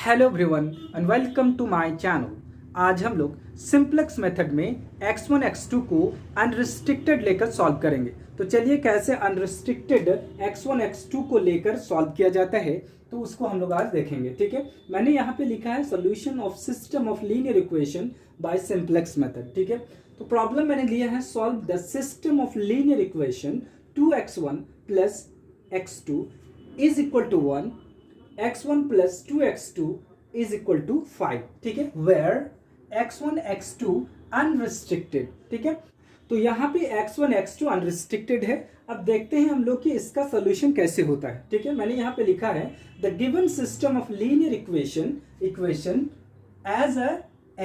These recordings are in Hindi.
Hello everyone and welcome to my channel. आज हम लोग सिंप्लेक्स मेथड में x1 x2 को अनरिस्ट्रिक्टेड लेकर सॉल्व करेंगे। तो चलिए कैसे अनरिस्ट्रिक्टेड x1 x2 को लेकर सॉल्व किया जाता है तो उसको हम लोग आज देखेंगे। ठीक है, मैंने यहाँ पे लिखा है solution of system of linear equation by simplex method. ठीक है, तो प्रॉब्लम मैंने लिया है solve the system of linear equation 2x1 plus x2 is equal to 1, x1 plus 2x2 is equal to 5। ठीक है, where x1 x2 unrestricted। ठीक है, तो यहाँ पे x1 x2 unrestricted है। अब देखते हैं हम लोग कि इसका सोल्यूशन कैसे होता है। ठीक है, मैंने यहाँ पे लिखा है the given system of linear equation as a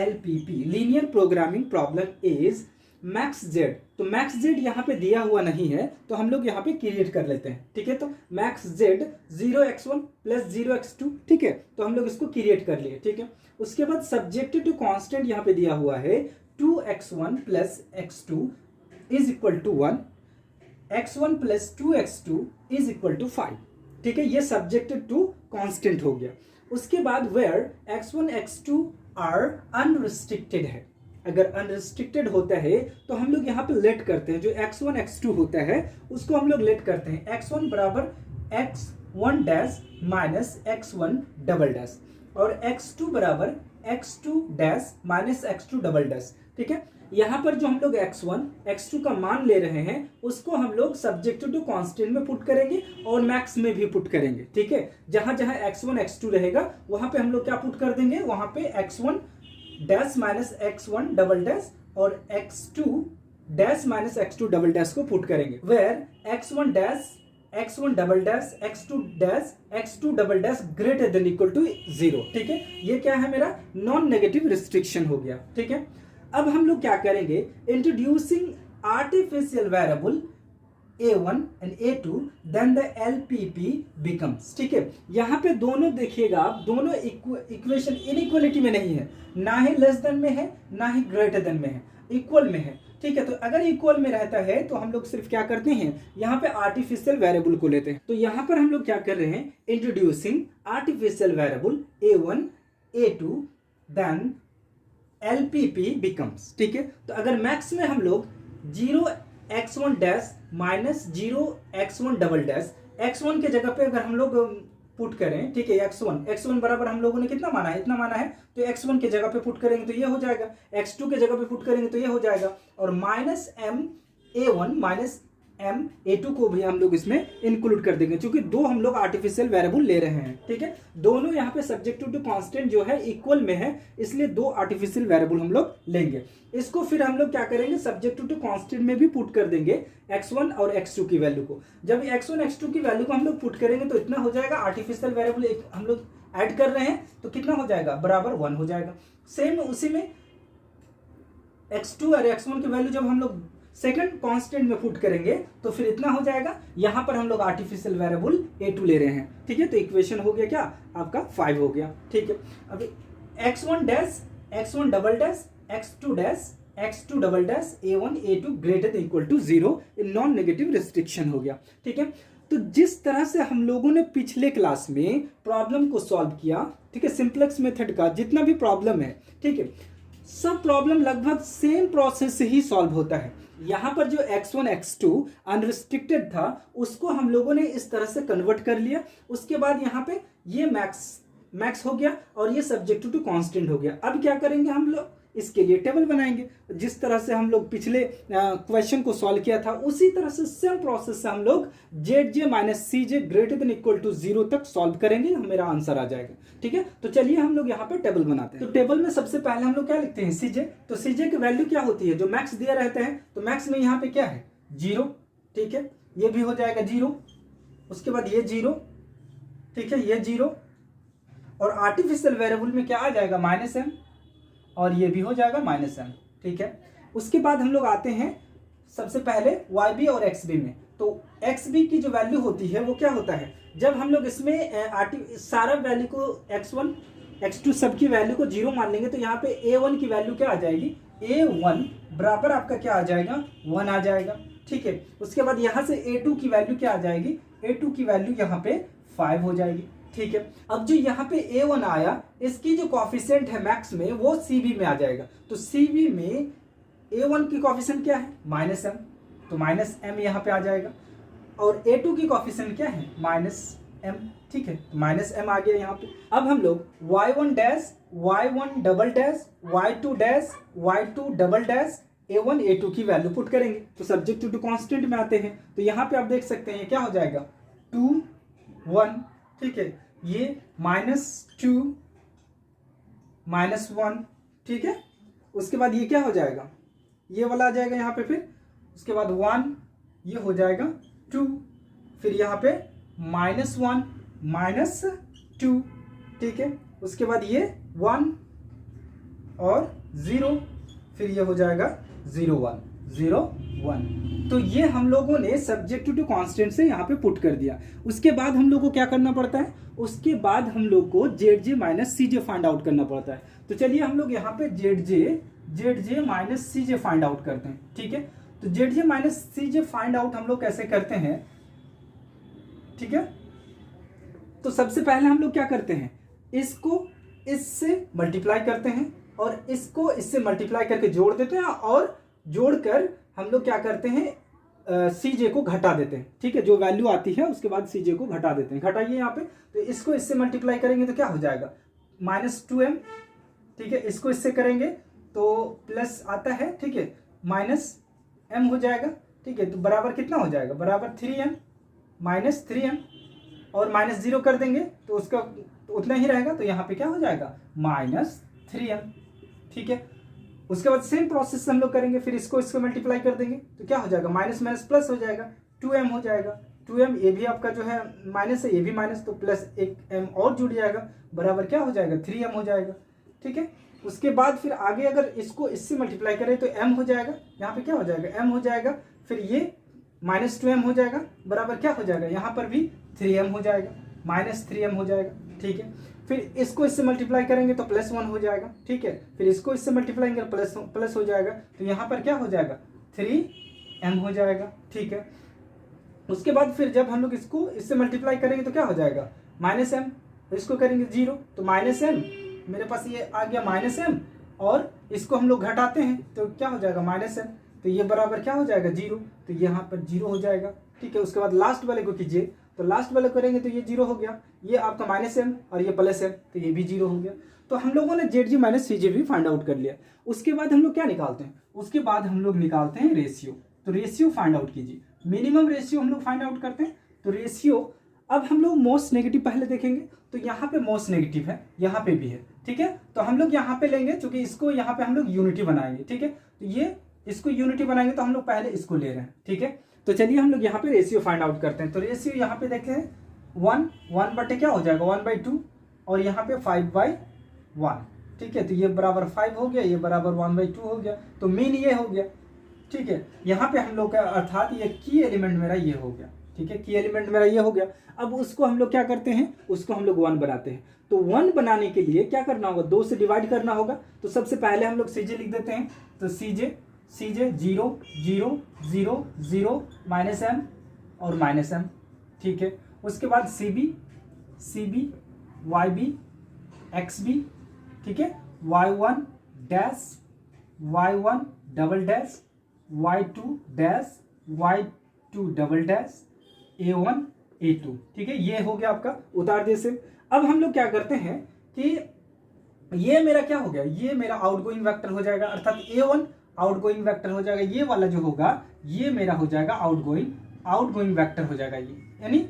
LPP linear programming problem is max Z. तो मैक्स जेड यहाँ पे दिया हुआ नहीं है तो हम लोग यहाँ पे क्रिएट कर लेते हैं। ठीक है, तो max Z 0x1 plus 0x2। ठीक है, तो हम लोग इसको क्रिएट कर लिए। ठीक है, उसके बाद सब्जेक्टेड टू कांस्टेंट यहाँ पे दिया हुआ है 2x1 plus x2 is equal to 1, x1 plus 2x2 is equal to 5। ठीक है, ये सब्जेक्टेड टू कांस्टेंट हो गया। उसके बाद where x1 x2 are unrestricted है। अगर अनरिस्ट्रिक्टेड होता है तो हम लोग यहाँ पे लेट करते हैं, जो x1 x2 होता है उसको हम लोग लेट करते हैं। x1 बराबर x1 dash minus x1 double dash और x2 बराबर x2 dash minus x2 double dash. ठीक है, यहाँ पर जो हम लोग x1 x2 का मान ले रहे हैं उसको हम लोग सब्जेक्ट टू कांस्टेंट में पुट करेंगे और मैक्स में भी पुट करेंगे। ठीक है, जहां जहां x1 x2 रहेगा वहां पे हम लोग क्या पुट कर देंगे, वहां पे x1 dash minus x1 double dash और x2 dash minus x2 double dash को पुट करेंगे। Where x1 dash x1 double dash x2 dash x2 double dash greater than equal to 0। ठीक है, ये क्या है, मेरा नॉन नेगेटिव रिस्ट्रिक्शन हो गया। ठीक है, अब हम लोग क्या करेंगे, introducing artificial variable A1 and A2 then the LPP becomes. ठीक है, यहाँ पे दोनों देखिएगा आप, दोनों इक्वेशन इनइक्वालिटी में नहीं है, ना ही लेस देन में है ना ही ग्रेटर देन में है, इक्वल में है। ठीक है, तो अगर इक्वल में रहता है तो हम लोग सिर्फ क्या करते हैं, यहाँ पे आर्टिफिशियल वेरिएबल को लेते हैं। तो यहाँ पर हम लोग क्या कर रहे हैं, introducing artificial variable A1 A2 then LPP becomes. ठीक है, तो अगर मैक्स में हम लोग 0x1 dash minus 0x1 double dash x1 के जगह पे अगर हम लोग पुट करें, ठीक है, x1 बराबर हम लोगों ने कितना माना है, इतना माना है, तो x1 के जगह पे पुट करेंगे तो ये हो जाएगा, x2 के जगह पे पुट करेंगे तो ये हो जाएगा, और माइनस MA1 माइनस MA2 को भी हम लोग इसमें इंक्लूड कर देंगे क्योंकि दो हम लोग आर्टिफिशियल वेरिएबल ले रहे हैं। ठीक है, दोनों यहाँ पे सब्जेक्ट टू कांस्टेंट जो है इक्वल में है, इसलिए दो आर्टिफिशियल वेरिएबल हम लोग लेंगे। इसको फिर हम लोग क्या करेंगे, सब्जेक्ट टू कांस्टेंट में भी पुट कर देंगे x1 और x2 की वैल्यू को। जब x1 x2 की वैल्यू को हम लोग पुट करेंगे तो इतना हो जाएगा, आर्टिफिशियल वेरिएबल हम लोग ऐड कर रहे हैं तो कितना हो जाएगा, बराबर 1 हो जाएगा। सेम उसी में x2 और x1 की वैल्यू जब हम लोग सेकंड कांस्टेंट में पुट करेंगे तो फिर इतना हो जाएगा। यहां पर हम लोग आर्टिफिशियल वेरिएबल A2 ले रहे हैं। ठीक है, तो इक्वेशन हो गया क्या आपका 5 हो गया। ठीक है, अभी x1 dash x1 double dash x2 dash x2 double dash A1 A2 greater than equal to 0 in non negative restriction हो गया। ठीक है, तो जिस तरह से हम लोगों ने पिछले क्लास में प्रॉब्लम को सॉल्व किया, ठीक है, सिंप्लेक्स मेथड का जितना भी प्रॉब्लम है, ठीक है, सब प्रॉब्लम लगभग सेम प्रोसेस से ही सॉल्व होता है। यहाँ पर जो x1 x2 अनरिस्ट्रिक्टेड था उसको हम लोगों ने इस तरह से कन्वर्ट कर लिया। उसके बाद यहाँ पे ये मैक्स हो गया और ये सब्जेक्ट टू कांस्टेंट हो गया। अब क्या करेंगे, हम लोग इसके लिए टेबल बनाएंगे। जिस तरह से हम लोग पिछले क्वेश्चन को सॉल्व किया था उसी तरह से सेम प्रोसेस से हम लोग ZJ minus CJ greater than equal to 0 तक सॉल्व करेंगे, मेरा आंसर आ जाएगा। ठीक है, तो चलिए हम लोग यहाँ पे टेबल बनाते हैं। तो टेबल में सबसे पहले हम लोग क्या लिखते हैं, CJ। तो CJ की वैल्यू क्या होती है, जो मैक्स दिया रहता है, तो मैक्स में यहाँ पे क्या है 0। ठीक है, ये भी हो जाएगा 0, उसके बाद ये 0, ठीक है, ये 0, और आर्टिफिशियल वेरिएबल में क्या आ जाएगा -m, और ये भी हो जाएगा -m। ठीक है, उसके बाद हम लोग आते हैं सबसे पहले YB और XB में। तो XB की जो वैल्यू होती है वो क्या होता है, जब हम लोग इसमें सारा वैल्यू को x1 x2 सब की वैल्यू को 0 मान लेंगे तो यहाँ पे A1 की वैल्यू क्या आ जाएगी, A1 बराबर आपका क्या आ जाएगा, 1 आ जाएगा। ठीक है, उसके बाद यहाँ से A2 की वैल्यू क्या आ जाएगी, A2 की वैल्यू यहाँ पे 5 हो जाएगी। ठीक है। अब जो यहाँ पे A1 आया, इसकी जो कॉफिशिएंट है मैक्स में वो CV में आ जाएगा। तो CV में A1 की कॉफिशिएंट क्या है? -m, तो -m यहाँ पे आ जाएगा। और A2 की कॉफिशिएंट क्या है? -m, ठीक है, तो -m आ गया यहाँ पे। अब हम लोग y1 dash, y1 double dash, y2 dash, y2 double dash, A1 A2 की वैल्यू पुट करेंगे। तो सब्जेक्ट टू कांस्टेंट में आते हैं, तो यहाँ पे आप देख सकते हैं क्या हो जाएगा? 2 1, ठीक है, ये -2 -1, ठीक है। उसके बाद ये क्या हो जाएगा? ये वाला आ जाएगा यहाँ पे, फिर उसके बाद 1, ये हो जाएगा 2, फिर यहाँ पे -1 -2, ठीक है। उसके बाद ये 1 और 0, फिर ये हो जाएगा 0 1 0 1। तो ये हम लोगों ने सब्जेक्ट टू कांस्टेंट से यहाँ पे पुट कर दिया। उसके बाद हम लोग को क्या करना पड़ता है? उसके बाद हम लोग को ZJ minus CJ find out करना पड़ता है। तो चलिए हम लोग यहाँ पे ZJ minus CJ find out करते हैं, ठीक है। तो ZJ minus CJ find out हम लोग कैसे करते हैं, ठीक है। तो सबसे पहले हम लोग क्या करते हैं? इसको इससे मल्टीप्लाई करते हैं और इसको इससे मल्टीप्लाई करके जोड़ देते हैं, और जोड़कर हम लोग क्या करते हैं? CJ को घटा देते हैं, ठीक है। जो वैल्यू आती है उसके बाद CJ को घटा देते हैं। घटाइए यहाँ पे, तो इसको इससे मल्टीप्लाई करेंगे तो क्या हो जाएगा? -2m, ठीक है। इसको इससे करेंगे तो प्लस आता है, ठीक है, -m हो जाएगा, ठीक है। तो बराबर कितना हो जाएगा? बराबर 3m -3m, और -0 कर देंगे तो उसका तो उतना ही रहेगा। तो यहाँ पे क्या हो जाएगा? -3m, ठीक है। उसके बाद सेम प्रोसेस हम लोग करेंगे, फिर इसको इसको मल्टीप्लाई कर देंगे तो क्या हो जाएगा? माइनस माइनस प्लस हो जाएगा, 2m हो जाएगा। 2m, ये भी आपका जो है माइनस है, ये भी माइनस, तो प्लस एक m और जुड़ जाएगा, बराबर क्या हो जाएगा? 3m हो जाएगा, ठीक है। उसके बाद फिर आगे अगर इसको इससे मल्टीप्लाई करें तो m हो जाएगा, यहाँ पे क्या हो जाएगा? m हो जाएगा। फिर ये -2m हो जाएगा, बराबर क्या हो जाएगा? यहाँ पर भी 3m हो जाएगा, -3m हो जाएगा, ठीक है। फिर इसको इससे मल्टीप्लाई करेंगे तो +1 हो जाएगा, ठीक है। फिर इसको इससे मल्टीप्लाई करेंगे प्लस हो जाएगा, तो यहाँ पर क्या हो जाएगा? 3m हो जाएगा, ठीक है। उसके बाद फिर जब हम लोग इसको इससे मल्टीप्लाई करेंगे तो क्या हो जाएगा? -m, इसको करेंगे 0, तो -m, मेरे पास ये आ गया -m, और इसको हम लोग घटाते हैं तो क्या हो जाएगा? -m, तो ये बराबर क्या हो जाएगा? 0, तो यहाँ पर 0 हो जाएगा, ठीक है। उसके बाद लास्ट वाले को कीजिए, तो लास्ट वाले करेंगे तो ये 0 हो गया, ये आपका -m और ये +m, तो ये भी 0 हो गया। तो हम लोगों ने ZJ माइनस CJ भी फाइंड आउट कर लिया। उसके बाद हम लोग क्या निकालते हैं? उसके बाद हम लोग निकालते हैं रेशियो। तो रेशियो फाइंड आउट कीजिए, मिनिमम रेशियो हम लोग फाइंड आउट करते हैं। तो रेशियो, अब हम लोग मोस्ट नेगेटिव पहले देखेंगे, तो यहाँ पे मोस्ट नेगेटिव है, यहाँ पे भी है, ठीक है। तो हम लोग यहाँ पे लेंगे, चूंकि इसको यहाँ पे हम लोग यूनिटी बनाएंगे, ठीक है। तो ये इसको यूनिटी बनाएंगे तो हम लोग पहले इसको ले रहे हैं, ठीक है। तो चलिए हम लोग यहाँ पे रेशियो फाइंड आउट करते हैं। तो रेशियो यहाँ पे देखें 1 बटे क्या हो जाएगा? 1/2, और यहाँ पे 5/1, ठीक है। तो ये बराबर 5 हो गया, ये बराबर 1/2 हो गया, तो मीन ये हो गया, ठीक है। यहाँ पे हम लोग का अर्थात ये की एलिमेंट मेरा ये हो गया, ठीक है। की एलिमेंट मेरा ये हो गया। अब उसको हम लोग क्या करते हैं? उसको हम लोग 1 बनाते हैं। तो 1 बनाने के लिए क्या करना होगा? 2 से डिवाइड करना होगा। तो सबसे पहले हम लोग CJ लिख देते हैं। तो CJ 0 0 0 0 -m और -m, ठीक है। उसके बाद CB YB XB, ठीक है। Y1 dash, Y1 double dash, Y2 dash, Y2 double dash, A1 A2, ठीक है। ये हो गया आपका, उतार दिए से। अब हम लोग क्या करते हैं कि ये मेरा क्या हो गया? ये मेरा आउटगोइंग वेक्टर हो जाएगा, अर्थात A1 आउटगोइंग वेक्टर हो जाएगा। ये वाला जो होगा ये मेरा हो जाएगा आउटगोइंग वेक्टर हो जाएगा ये, यानी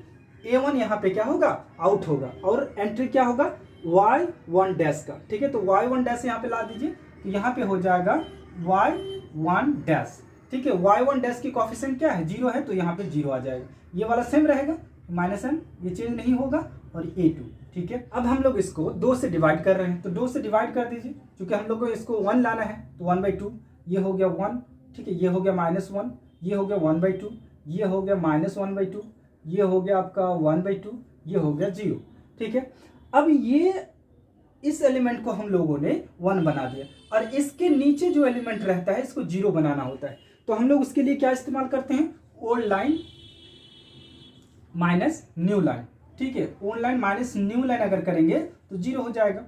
A1 यहाँ पे क्या होगा? आउट होगा, और एंट्री क्या होगा? Y1 डैश का, ठीक है। तो Y1 डैश यहाँ पे ला दीजिए, तो यहाँ पे हो जाएगा Y1 डैश, ठीक है। Y1 डैश की कोफिशिएंट क्या है? 0 है, तो यहाँ पे 0 आ जाएगा। ये वाला सेम रहेगा, -m, ये चेंज नहीं होगा, और A2, ठीक है। अब हम लोग इसको 2 से डिवाइड कर रहे हैं, तो 2 से डिवाइड कर दीजिए, क्योंकि हम लोग को इसको 1 लाना है। तो 1/2, ये हो गया 1, ठीक है। ये हो गया -1, ये हो गया 1/2, ये हो गया -1/2, ये हो गया आपका 1/2, ये हो गया 0, ठीक है। अब ये इस एलिमेंट को हम लोगों ने 1 बना दिया, और इसके नीचे जो एलिमेंट रहता है इसको 0 बनाना होता है। तो हम लोग उसके लिए क्या इस्तेमाल करते हैं? Old line minus new line, ठीक है। Old line minus new line अगर करेंगे तो 0 हो जाएगा,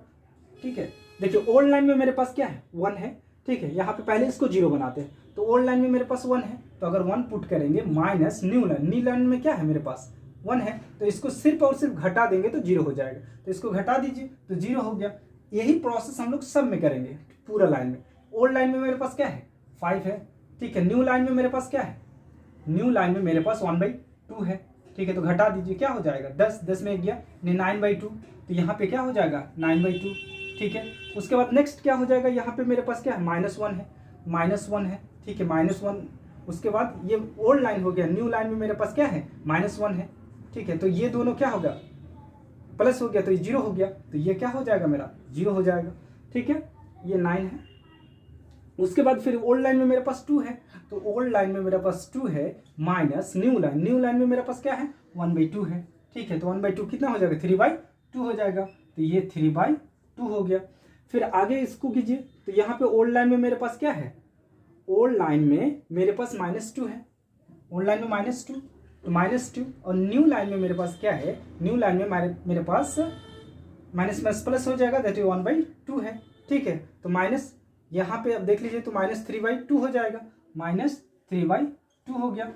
ठीक है। देखिए ओल्ड लाइन में मेरे पास क्या है, 1 है, ठीक है। यहाँ पे पहले इसको 0 बनाते हैं, तो ओल्ड लाइन में मेरे पास 1 है, तो अगर 1 पुट करेंगे माइनस न्यू लाइन में क्या है मेरे पास 1 है, तो इसको सिर्फ और सिर्फ घटा देंगे तो 0 हो जाएगा। तो इसको घटा दीजिए तो 0 हो गया। यही प्रोसेस हम लोग सब में करेंगे पूरा लाइन में। ओल्ड लाइन में मेरे पास क्या है 5 है, ठीक है। न्यू लाइन में मेरे पास क्या है, न्यू लाइन में मेरे पास 1/2 है, ठीक है। तो घटा दीजिए क्या हो जाएगा 10 में 1 गया 9/2, तो यहाँ पे क्या हो जाएगा 9/2, ठीक है। उसके बाद नेक्स्ट क्या हो जाएगा, यहाँ पे मेरे पास क्या है -1 है, ठीक है, -1। उसके बाद ये ओल्ड लाइन हो गया, न्यू लाइन में मेरे पास क्या है -1 है, ठीक है। तो ये दोनों क्या होगा प्लस हो गया, तो ये 0 हो गया, तो ये क्या हो जाएगा मेरा 0 हो जाएगा, ठीक है। ये 9 है। उसके बाद फिर ओल्ड लाइन में मेरे पास 2 है, तो ओल्ड लाइन में मेरे पास 2 है माइनस न्यू लाइन में मेरे पास क्या है 1/2 है, ठीक है। तो 1/2 कितना हो जाएगा 3/2 हो जाएगा, तो ये 3/2 हो गया। फिर आगे इसको कीजिए, तो यहाँ पे ओल्ड लाइन में मेरे पास क्या है, ओल्ड लाइन में मेरे पास -2 है, ओल्ड लाइन में -2, तो -2। और न्यू लाइन में मेरे पास क्या है, न्यू लाइन में मेरे पास माइनस प्लस हो जाएगा, दैट इज 1/2 है, ठीक है। तो माइनस यहाँ पे अब देख लीजिए, तो -3/2 हो जाएगा, -3/2 हो गया।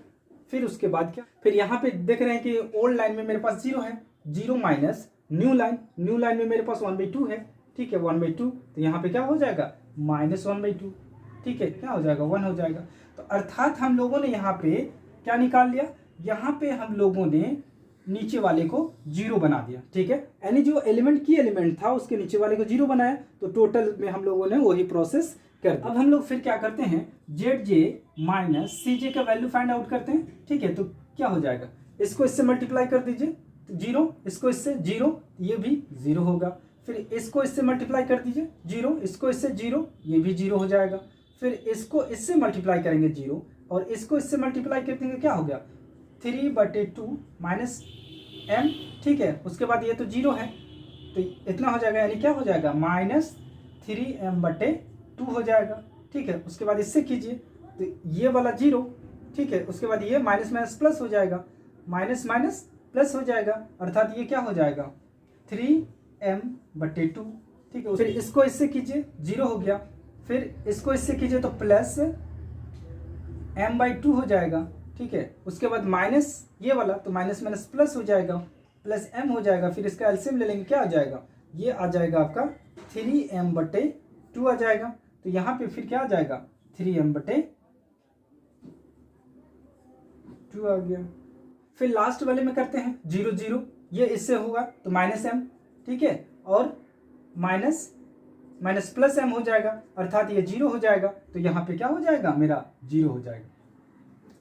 फिर उसके बाद क्या, फिर यहाँ पे देख रहे हैं कि ओल्ड लाइन में मेरे पास 0 है, 0 माइनस न्यू लाइन में मेरे पास 1/2 है, ठीक है, 1/2। तो यहाँ पे क्या हो जाएगा -1/2, ठीक है, क्या हो जाएगा 1 हो जाएगा। तो अर्थात हम लोगों ने यहाँ पे क्या निकाल लिया, यहाँ पे हम लोगों ने नीचे वाले को 0 बना दिया, ठीक है। यानी जो की एलिमेंट था उसके नीचे वाले को 0 बनाया, तो टोटल में हम लोगों ने वही प्रोसेस कर दिया। अब हम लोग फिर क्या करते हैं, ZJ माइनस CJ का वैल्यू फाइंड आउट करते हैं, ठीक है। तो क्या हो जाएगा, इसको इससे मल्टीप्लाई कर दीजिए तो 0, इसको इससे 0, ये भी 0 होगा। फिर इसको इससे मल्टीप्लाई कर दीजिए 0, इसको इससे 0, ये भी 0 हो जाएगा। फिर इसको इससे मल्टीप्लाई करेंगे 0, और इसको इससे मल्टीप्लाई कर देंगे, क्या हो गया 3/2 माइनस m, ठीक है। उसके बाद ये तो 0 है, तो इतना हो जाएगा, यानी क्या हो जाएगा -3m/2 हो जाएगा, ठीक है। उसके बाद इससे कीजिए तो ये वाला 0, ठीक है। उसके बाद ये माइनस प्लस हो जाएगा, माइनस प्लस हो जाएगा, अर्थात ये क्या हो जाएगा 3m/2, ठीक है। फिर इसको इससे कीजिए 0 हो गया, फिर इसको इससे कीजिए तो प्लस m/2 हो जाएगा, ठीक है। उसके बाद माइनस ये वाला, तो माइनस प्लस हो जाएगा, प्लस m हो जाएगा। फिर इसका एलसीएम ले लेंगे, क्या आ जाएगा, ये आ जाएगा आपका 3m/2 आ जाएगा। तो यहाँ पे फिर क्या आ जाएगा 3m/2 आ गया। फिर लास्ट वाले में करते हैं 0 0, ये इससे होगा तो -m, ठीक है, और माइनस प्लस m हो जाएगा, अर्थात ये 0 हो जाएगा। तो यहाँ पे क्या हो जाएगा मेरा 0 हो जाएगा।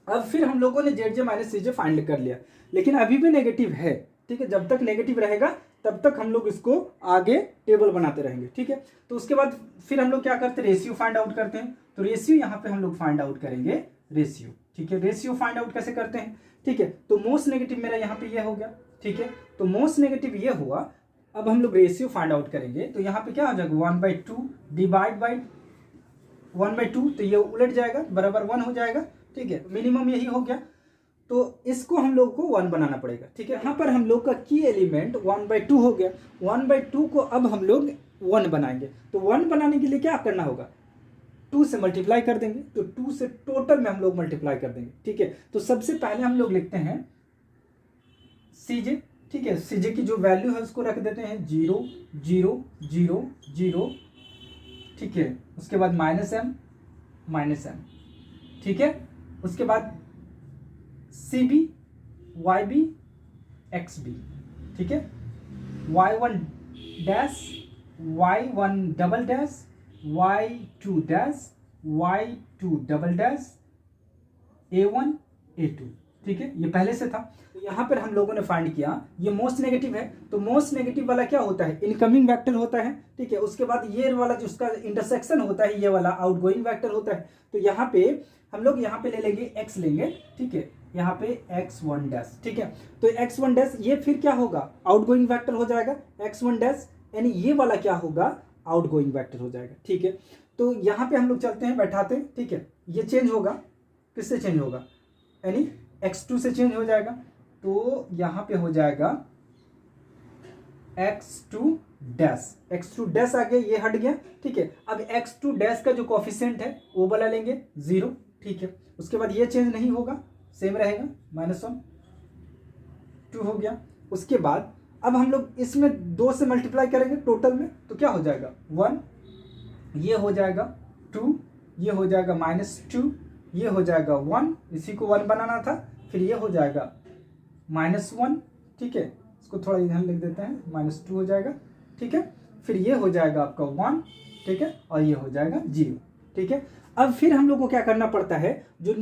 अब फिर हम लोगों ने ZJ माइनस CJ फाइंड कर लिया, लेकिन अभी भी नेगेटिव है, ठीक है। जब तक नेगेटिव रहेगा तब तक हम लोग इसको आगे टेबल बनाते रहेंगे, ठीक है। तो उसके बाद फिर हम लोग क्या करते हैं, रेशियो फाइंड आउट करते हैं। तो रेशियो यहाँ पे हम लोग फाइंड आउट करेंगे रेशियो, ठीक है। रेशियो फाइंड आउट कैसे करते हैं, ठीक है। तो मोस्ट नेगेटिव मेरा यहाँ पे ये हो गया, ठीक है। तो मोस्ट नेगेटिव ये हुआ। अब हम लोग रेशियो फाइंड आउट करेंगे, तो यहाँ पे क्या हो जाएगा 1/2 डिवाइड बाई 1/2, तो ये उलट जाएगा, बराबर 1 हो जाएगा, ठीक है। मिनिमम यही हो गया, तो इसको हम लोग को 1 बनाना पड़ेगा, ठीक है। यहाँ पर हम लोग का की एलिमेंट 1/2 हो गया, 1/2 को अब हम लोग 1 बनाएंगे। तो 1 बनाने के लिए क्या करना होगा, 2 से मल्टीप्लाई कर देंगे, तो 2 से टोटल में हम लोग मल्टीप्लाई कर देंगे, ठीक है। तो सबसे पहले हम लोग लिखते हैं CJ, ठीक है। CJ की जो वैल्यू है उसको रख देते हैं 0 0 0 0, ठीक है। उसके बाद -m, ठीक है। उसके बाद CB YB XB, ठीक है। Y1 dash, Y1 double dash, Y2 dash, Y2 double dash, A1 A2, ठीक है। ये पहले से था। तो यहाँ पर हम लोगों ने फाइंड किया, ये मोस्ट नेगेटिव है, तो मोस्ट नेगेटिव वाला क्या होता है, इनकमिंग वेक्टर होता है, ठीक है। उसके बाद ये वाला जो उसका इंटरसेक्शन होता है, ये वाला आउटगोइंग वेक्टर होता है। तो यहाँ पे हम लोग यहाँ पे ले लेंगे x लेंगे, ठीक है। यहाँ पे x1 डैश, ठीक है। तो x1 डैश ये फिर क्या होगा, आउटगोइंग वेक्टर हो जाएगा x1 डैश, यानी ये वाला क्या होगा, आउटगोइंग वेक्टर हो जाएगा, ठीक है। तो यहाँ पे हम लोग चलते हैं, बैठाते हैं, ठीक है। ये चेंज होगा, किससे चेंज होगा, यानी x2 से चेंज हो जाएगा। तो यहाँ पे हो जाएगा x2 डैश आ गया, ये हट गया, ठीक है। अब x2 डैश का जो कोफिशिएंट है वो वाला लेंगे 0, ठीक है। उसके बाद ये चेंज नहीं होगा, सेम रहेगा, -1 2 हो गया। उसके बाद अब हम लोग इसमें 2 से मल्टीप्लाई करेंगे टोटल में, तो क्या हो जाएगा 1, ये हो जाएगा 2, ये हो जाएगा -2, ये हो जाएगा 1, इसी को 1 बनाना था, फिर ये हो जाएगा -1, ठीक है। इसको थोड़ा इधर लिख देते हैं, -2 हो जाएगा, ठीक है। फिर ये हो जाएगा आपका 1, ठीक है, और ये हो जाएगा 0, ठीक है। अब फिर हम लोग को क्या करना पड़ता है, जो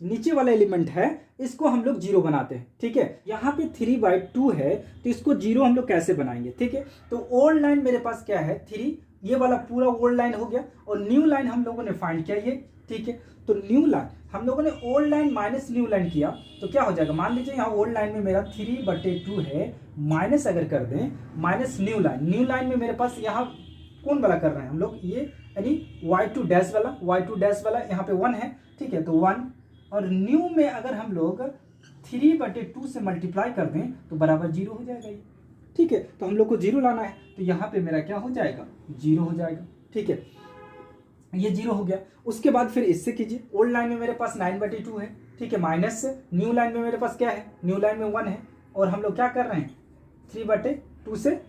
नीचे वाला एलिमेंट है इसको हम लोग 0 बनाते हैं, ठीक है। यहाँ पे 3/2 है, तो इसको 0 हम लोग कैसे बनाएंगे, ठीक है। तो ओल्ड लाइन मेरे पास क्या है 3, ये वाला पूरा ओल्ड लाइन हो गया, और न्यू लाइन हम लोगों ने फाइंड किया ये, ठीक है। तो न्यू लाइन हम लोगों ने old line minus new line किया, तो क्या हो जाएगा, मान लीजिए यहाँ ओल्ड लाइन में मेरा 3/2 है, माइनस अगर कर दें माइनस न्यू लाइन में मेरे पास यहाँ कौन वाला कर रहे हैं हम लोग, ये यानी y2 डैश वाला यहाँ पे 1 है, ठीक है। तो 1, और न्यू में अगर हम लोग 3/2 से मल्टीप्लाई कर दें तो बराबर 0 हो जाएगा ये, ठीक है। तो हम लोग को 0 लाना है, तो यहाँ पे मेरा क्या हो जाएगा 0 हो जाएगा, ठीक है, ये 0 हो गया। उसके बाद फिर इससे कीजिए, ओल्ड लाइन में मेरे पास 9/2 है, ठीक है, माइनस से न्यू लाइन में मेरे पास क्या है, न्यू लाइन में 1 है, और हम लोग क्या कर रहे हैं 3/2 से,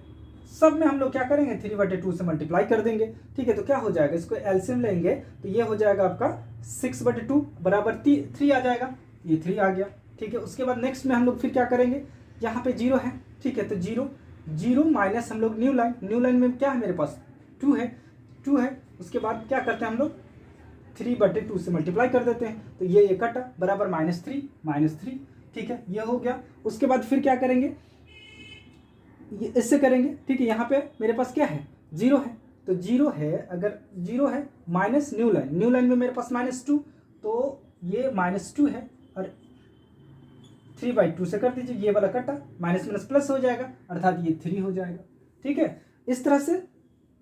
सब में हम लोग क्या करेंगे 3/2 से मल्टीप्लाई कर देंगे, ठीक है। तो क्या हो जाएगा, इसको एलसीएम लेंगे तो ये हो जाएगा आपका 6/2 बराबर 3 आ जाएगा, ये 3 आ गया, ठीक है। उसके बाद नेक्स्ट में हम लोग फिर क्या करेंगे, यहाँ पे 0 है, ठीक है। तो 0 माइनस हम लोग न्यू लाइन में क्या है मेरे पास 2 है। उसके बाद क्या करते हैं हम लोग 3/2 से मल्टीप्लाई कर देते हैं, तो ये कटा बराबर -3, ठीक है, ये हो गया। उसके बाद फिर क्या करेंगे, ये इससे करेंगे, ठीक है। यहाँ पे मेरे पास क्या है 0 है, तो 0 है, अगर 0 है माइनस न्यू लाइन में मेरे पास -2, तो ये -2 है, और 3/2 से कर दीजिए, ये वाला कटा, माइनस प्लस हो जाएगा, अर्थात ये 3 हो जाएगा, ठीक है। इस तरह से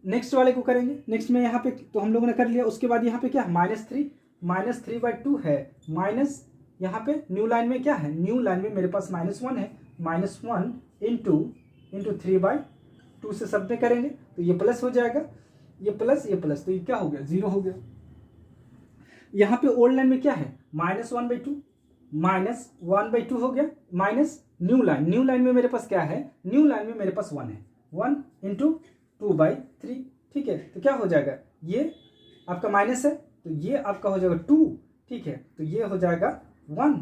नेक्स्ट वाले को करेंगे, नेक्स्ट में यहाँ पे तो हम लोगों ने कर लिया। उसके बाद यहाँ पे क्या है -3/2 है, माइनस यहाँ पे न्यू लाइन में क्या है, न्यू लाइन में मेरे पास -1 है, -1 इंटू 3/2 से सब में करेंगे तो ये प्लस हो जाएगा, ये प्लस, तो ये क्या हो गया 0 हो गया। यहाँ पे ओल्ड लाइन में क्या है -1/2 हो गया, माइनस न्यू लाइन में मेरे पास क्या है, न्यू लाइन में मेरे पास 1 है, 1 इंटू 2/3, ठीक है। तो क्या हो जाएगा, ये आपका माइनस है, तो ये आपका हो जाएगा 2, ठीक है। तो ये हो जाएगा 1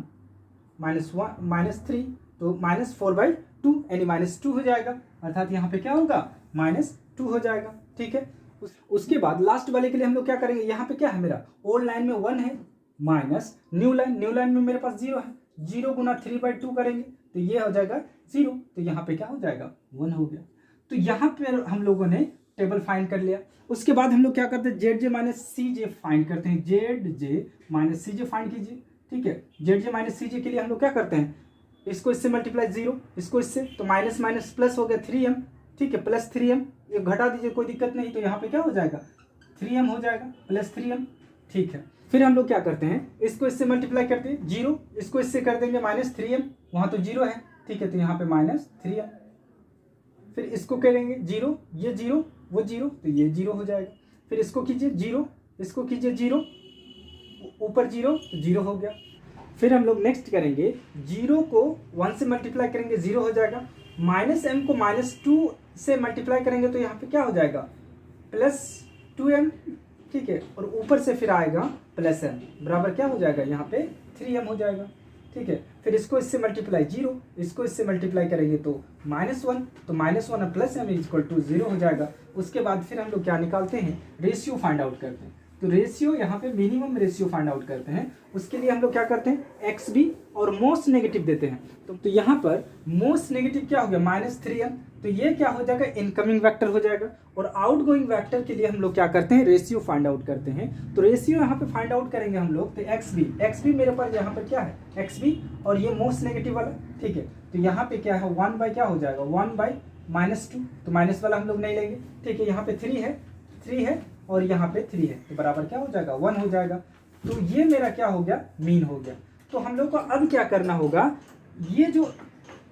-3, तो -4/2 यानी -2 हो जाएगा, अर्थात यहाँ पे क्या होगा -2 हो जाएगा, ठीक है। उसके बाद लास्ट वाले के लिए हम लोग क्या करेंगे, यहाँ पे क्या है मेरा ओल्ड लाइन में 1 है, माइनस न्यू लाइन में मेरे पास 0 है, 0 गुना 3/2 करेंगे तो ये हो जाएगा 0, तो यहाँ पे क्या हो जाएगा 1 हो गया। तो यहाँ पे हम लोगों ने टेबल फाइंड कर लिया। उसके बाद हम लोग क्या करते हैं ZJ - CJ फाइंड करते हैं, ZJ - CJ फाइंड कीजिए, ठीक है। ZJ - CJ के लिए हम लोग क्या करते हैं, इसको इससे मल्टीप्लाई 0, इसको इससे, तो माइनस प्लस हो गया 3m, ठीक है, प्लस 3m, ये घटा दीजिए कोई दिक्कत नहीं, तो यहाँ पे क्या हो जाएगा 3m हो जाएगा, प्लस 3m, ठीक है। फिर हम लोग क्या करते हैं, इसको इससे मल्टीप्लाई करते हैं 0, इसको इससे कर देंगे -3m, वहाँ तो 0 है, ठीक है, तो यहाँ पे -3m, फिर इसको करेंगे 0, ये 0 वो 0, तो ये 0 हो जाएगा। फिर इसको कीजिए 0, इसको कीजिए 0, ऊपर 0, तो 0 हो गया। फिर हम लोग नेक्स्ट करेंगे 0 को 1 से मल्टीप्लाई करेंगे 0 हो जाएगा, -m को -2 से मल्टीप्लाई करेंगे तो यहाँ पे क्या हो जाएगा +2m, ठीक है, और ऊपर से फिर आएगा +m, बराबर क्या हो जाएगा यहाँ पे 3m हो जाएगा, ठीक है। फिर इसको इससे मल्टीप्लाई 0, इसको इससे मल्टीप्लाई करेंगे तो -1, तो -1 प्लस m = 0 हो जाएगा। उसके बाद फिर हम लोग क्या निकालते हैं, रेशियो फाइंड आउट करते हैं। तो रेशियो यहाँ पे मिनिमम रेशियो फाइंड आउट करते हैं, उसके लिए हम लोग क्या करते हैं XB और मोस्ट नेगेटिव देते हैं। तो यहाँ पर मोस्ट नेगेटिव क्या हो गया -3m, तो ये क्या हो जाएगा इनकमिंग वेक्टर हो जाएगा, और आउटगोइंग वेक्टर के लिए हम लोग क्या करते हैं रेशियो फाइंड आउट करते हैं। तो रेशियो यहाँ पे फाइंड आउट करेंगे हम लोग, तो XB मेरे पास यहाँ पर क्या है XB, और ये मोस्ट नेगेटिव वाला, ठीक है। तो यहाँ पे क्या है 1 बाई क्या हो जाएगा 1/-2, तो माइनस वाला हम लोग नहीं लेंगे, ठीक है। यहाँ पे 3 है और यहाँ पे 3 है, तो बराबर क्या हो जाएगा 1 हो जाएगा। तो ये मेरा क्या हो गया मीन हो गया। तो हम लोग को अब क्या करना होगा, ये जो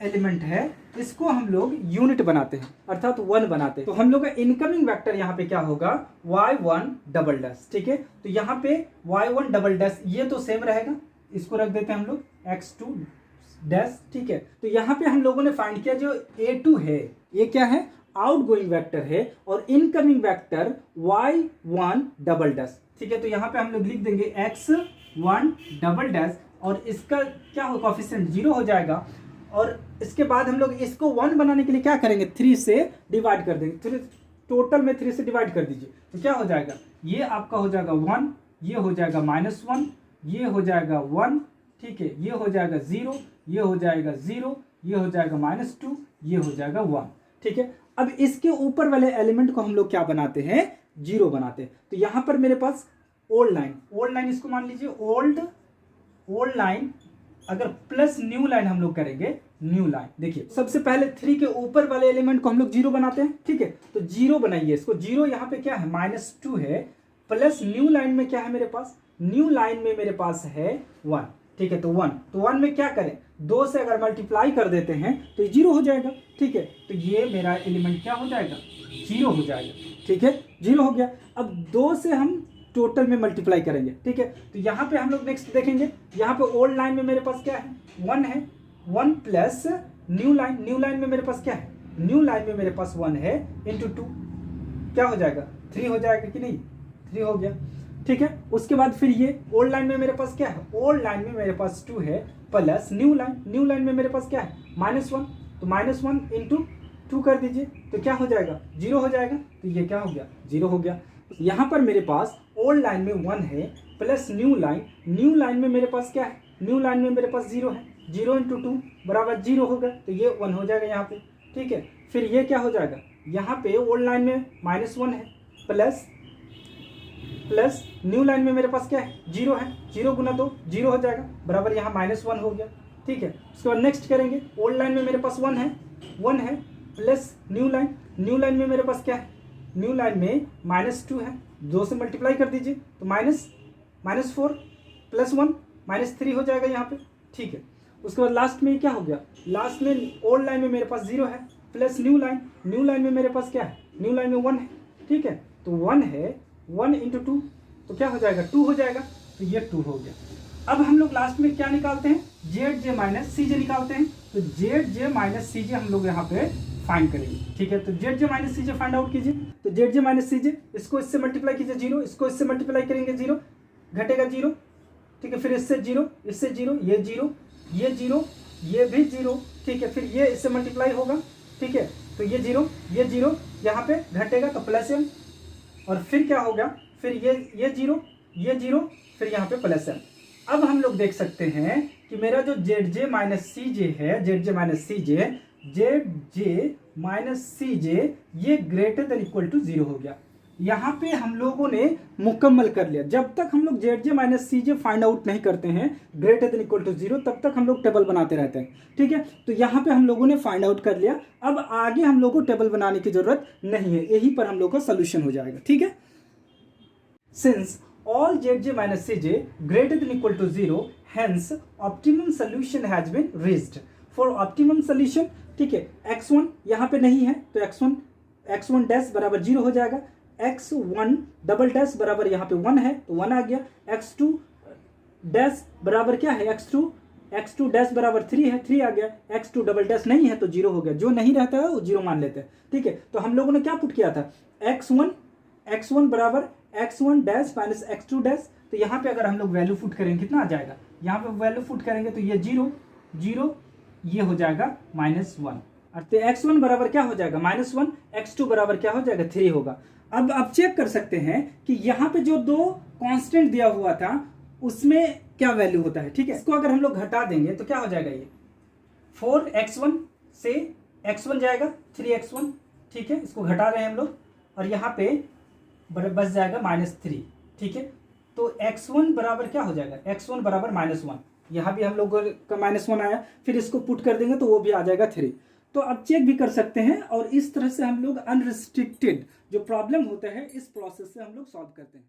एलिमेंट है इसको हम लोग यूनिट बनाते हैं अर्थात 1 बनाते हैं। तो हम लोग का इनकमिंग वेक्टर यहाँ पे क्या होगा y1 डबल डैश। ठीक है, तो यहाँ पे y1 डबल डैश ये तो सेम रहेगा, इसको रख देते हैं हम लोग x2 डैश। ठीक है, तो यहाँ पे हम लोगों ने फाइंड किया जो a2 है ये क्या है आउटगोइंग वेक्टर है और incoming vector y1 double dash. ठीक है, तो यहाँ पे हम लोग लिख देंगे x1 डबल डैश और इसका क्या हो कोफिशिएंट 0 हो जाएगा और इसके बाद हम लोग इसको 1 बनाने के लिए क्या करेंगे 3 से डिवाइड कर देंगे। 3 टोटल में 3 से डिवाइड कर दीजिए तो क्या हो जाएगा ये आपका हो जाएगा 1, ये हो जाएगा -1, ये हो जाएगा 1। ठीक है, ये हो जाएगा 0, ये हो जाएगा 0, ये हो जाएगा -2, ये हो जाएगा 1। ठीक है, अब इसके ऊपर वाले एलिमेंट को हम लोग क्या बनाते हैं 0 बनाते हैं। तो यहां पर मेरे पास ओल्ड लाइन इसको मान लीजिए ओल्ड लाइन अगर प्लस न्यू लाइन हम लोग करेंगे न्यू लाइन। देखिए सबसे पहले 3 के ऊपर वाले एलिमेंट को हम लोग 0 बनाते हैं। ठीक है, तो 0 बनाइए इसको। 0 यहाँ पे क्या है -2 है प्लस न्यू लाइन में क्या है मेरे पास न्यू लाइन में मेरे पास है 1। ठीक है, तो 1 में क्या करें 2 से अगर मल्टीप्लाई कर देते हैं तो 0 हो जाएगा। ठीक है, तो ये मेरा एलिमेंट क्या हो जाएगा 0 हो जाएगा। ठीक है, 0 हो गया। अब 2 से हम टोटल में मल्टीप्लाई करेंगे। ठीक है, तो यहाँ पे हम लोग नेक्स्ट देखेंगे यहाँ पे ओल्ड लाइन में मेरे पास क्या है 1 है 1 प्लस न्यू लाइन में मेरे पास क्या है न्यू लाइन में मेरे पास 1 है इंटू 2 क्या हो जाएगा 3 हो जाएगा कि नहीं 3 हो गया। ठीक है, उसके बाद फिर ये ओल्ड लाइन में मेरे पास क्या है ओल्ड लाइन में मेरे पास 2 है प्लस न्यू लाइन में मेरे पास क्या है -1 तो -1 इंटू 2 कर दीजिए तो क्या हो जाएगा 0 हो जाएगा। तो ये क्या हो गया 0 हो गया। यहाँ पर मेरे पास ओल्ड लाइन में 1 है प्लस न्यू लाइन में मेरे पास क्या है न्यू लाइन में मेरे पास 0 है 0 इंटू 2 बराबर 0 होगा तो ये 1 हो जाएगा यहाँ पे। ठीक है, फिर ये क्या हो जाएगा यहाँ पे ओल्ड लाइन में -1 है प्लस न्यू लाइन में मेरे पास क्या है 0 है 0 गुना 2 0 हो जाएगा बराबर यहाँ -1 हो गया। ठीक है, उसके बाद नेक्स्ट करेंगे ओल्ड लाइन में मेरे पास 1 है प्लस न्यू लाइन में मेरे पास क्या है न्यू लाइन में -2 है 2 से मल्टीप्लाई कर दीजिए तो -4 प्लस 1 -3 हो जाएगा यहाँ पे। ठीक है, उसके बाद लास्ट में क्या हो गया लास्ट में ओल्ड लाइन में मेरे पास 0 है प्लस न्यू लाइन में मेरे पास क्या है न्यू लाइन में 1 है। ठीक है, तो 1 है 1 इंटू 2 तो क्या हो जाएगा 2 हो जाएगा तो ये 2 हो गया। अब हम लोग लास्ट में क्या निकालते हैं ZJ माइनस CJ निकालते हैं। तो ZJ माइनस CJ हम लोग यहाँ पे फाइंड करेंगे। ठीक है, तो ZJ minus CJ find out कीजिए। तो ZJ माइनस CJ इसको इससे मल्टीप्लाई कीजिए 0, इसको इससे मल्टीप्लाई करेंगे 0 घटेगा 0। ठीक है, फिर इससे 0 इससे 0 ये 0 ये भी 0। ठीक है, फिर ये इससे मल्टीप्लाई होगा। ठीक है, तो ये 0 यहाँ पे घटेगा तो प्लस m और फिर क्या होगा फिर ये 0 फिर यहाँ पे प्लस m। अब हम लोग देख सकते हैं कि मेरा जो ZJ माइनस CJ ये ग्रेटर देन इक्वल टू 0 हो गया। यहाँ पे हम लोगों ने मुकम्मल कर लिया। जब तक हम लोग ZJ minus CJ find out नहीं करते हैं ग्रेटर देन इक्वल टू 0 तब तक हम लोग टेबल बनाते रहते हैं। ठीक है, तो यहाँ पे हम लोगों ने फाइंड आउट कर लिया। अब आगे हम लोग को टेबल बनाने की जरूरत नहीं है, यही पर हम लोग का सोल्यूशन हो जाएगा। ठीक है, since all ZJ minus CJ greater than equal to 0, hence optimum solution has been reached. For optimum solution, ठीक है, x1 यहाँ पे नहीं है तो x1 डैश बराबर 0 हो जाएगा, x1 डबल डैश बराबर यहाँ पे 1 है तो 1 आ गया, x2 डैश बराबर क्या है x2 डैश बराबर 3 है 3 आ गया, x2 डबल डैश नहीं है तो 0 हो गया। जो नहीं रहता है वो 0 मान लेते हैं। ठीक है, तो हम लोगों ने क्या पुट किया था x1 बराबर x1 dash minus x2 dash. तो यहाँ पे अगर हम लोग वैल्यू पुट करेंगे कितना आ जाएगा यहाँ पे वैल्यू पुट करेंगे तो ये 0 ये हो जाएगा -1 और तो x1 बराबर क्या हो जाएगा -1, x2 बराबर क्या हो जाएगा 3 होगा। अब आप चेक कर सकते हैं कि यहाँ पे जो 2 कांस्टेंट दिया हुआ था उसमें क्या वैल्यू होता है। ठीक है, इसको अगर हम लोग घटा देंगे तो क्या हो जाएगा ये 4x1 से x1 जाएगा 3x1। ठीक है, इसको घटा रहे हैं हम लोग और यहाँ पे बच जाएगा -3। ठीक है, तो x1 बराबर क्या हो जाएगा x1 बराबर -1, यहाँ भी हम लोग का -1 आया, फिर इसको पुट कर देंगे तो वो भी आ जाएगा 3। तो अब चेक भी कर सकते हैं और इस तरह से हम लोग अनरिस्ट्रिक्टेड जो प्रॉब्लम होता है इस प्रोसेस से हम लोग सॉल्व करते हैं।